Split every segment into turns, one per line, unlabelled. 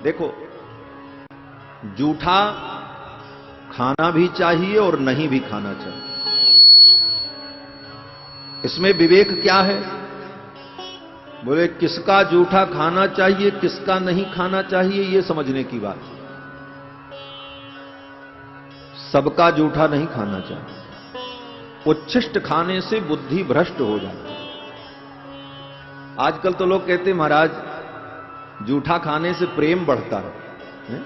देखो, जूठा खाना भी चाहिए और नहीं भी खाना चाहिए। इसमें विवेक क्या है? बोले किसका जूठा खाना चाहिए, किसका नहीं खाना चाहिए, यह समझने की बात है। सबका जूठा नहीं खाना चाहिए। उच्छिष्ट खाने से बुद्धि भ्रष्ट हो जाती है। आजकल तो लोग कहते महाराज जूठा खाने से प्रेम बढ़ता है।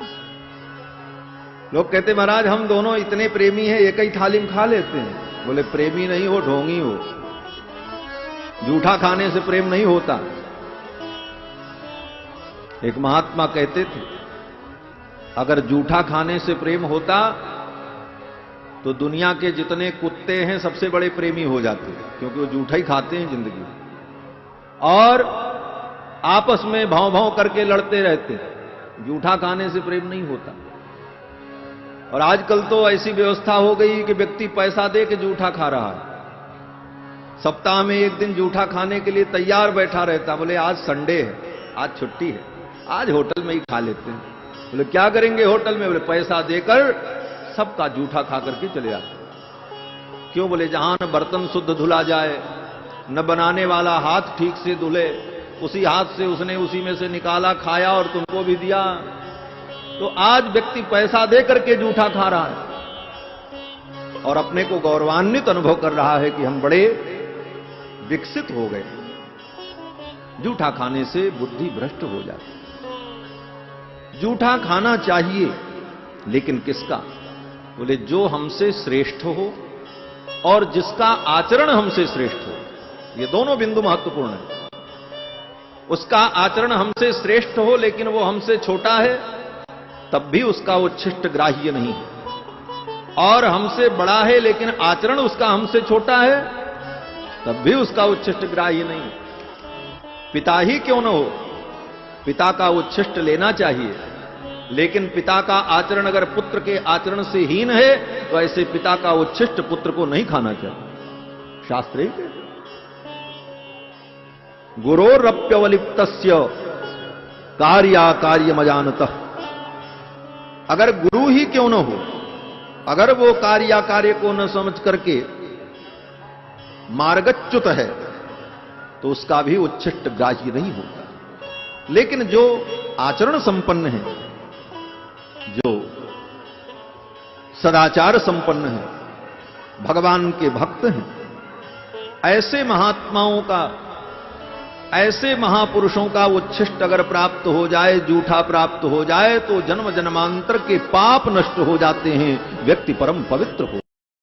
लोग कहते महाराज हम दोनों इतने प्रेमी हैं, एक ही थाली में खा लेते हैं। बोले प्रेमी नहीं हो, ढोंगी हो। जूठा खाने से प्रेम नहीं होता। एक महात्मा कहते थे अगर जूठा खाने से प्रेम होता तो दुनिया के जितने कुत्ते हैं सबसे बड़े प्रेमी हो जाते, क्योंकि वो जूठा ही खाते हैं जिंदगी में और आपस में भाव भाव करके लड़ते रहते। जूठा खाने से प्रेम नहीं होता। और आजकल तो ऐसी व्यवस्था हो गई कि व्यक्ति पैसा दे के जूठा खा रहा है। सप्ताह में एक दिन जूठा खाने के लिए तैयार बैठा रहता। बोले आज संडे है, आज छुट्टी है, आज होटल में ही खा लेते हैं। बोले क्या करेंगे होटल में? बोले पैसा देकर सबका जूठा खा करके चले जाते। क्यों? बोले जहां न बर्तन शुद्ध धुला जाए, न बनाने वाला हाथ ठीक से धुले, उसी हाथ से उसने उसी में से निकाला, खाया और तुमको भी दिया। तो आज व्यक्ति पैसा दे करके जूठा खा रहा है और अपने को गौरवान्वित अनुभव कर रहा है कि हम बड़े विकसित हो गए। जूठा खाने से बुद्धि भ्रष्ट हो जाती। जूठा खाना चाहिए, लेकिन किसका? बोले जो हमसे श्रेष्ठ हो और जिसका आचरण हमसे श्रेष्ठ हो। ये दोनों बिंदु महत्वपूर्ण है। उसका आचरण हमसे श्रेष्ठ हो लेकिन वो हमसे छोटा है, तब भी उसका उच्छिष्ट ग्राह्य नहीं है। और हमसे बड़ा है लेकिन आचरण उसका हमसे छोटा है, तब भी उसका उच्छिष्ट ग्राह्य नहीं है। पिता ही क्यों न हो, पिता का उच्छिष्ट लेना चाहिए, लेकिन पिता का आचरण अगर पुत्र के आचरण से हीन है तो ऐसे पिता का उच्छिष्ट पुत्र को नहीं खाना चाहिए। शास्त्र ही कहते गुरोरप्यवलिप्तस्य कार्याकार्यमजानतः। अगर गुरु ही क्यों न हो, अगर वो कार्य को न समझ करके मार्गच्युत है तो उसका भी उच्छिष्ट ग्राह्य नहीं होता। लेकिन जो आचरण संपन्न है, जो सदाचार संपन्न है, भगवान के भक्त हैं, ऐसे महात्माओं का, ऐसे महापुरुषों का उच्छिष्ट अगर प्राप्त हो जाए, जूठा प्राप्त हो जाए, तो जन्म जन्मांतर के पाप नष्ट हो जाते हैं, व्यक्ति परम पवित्र हो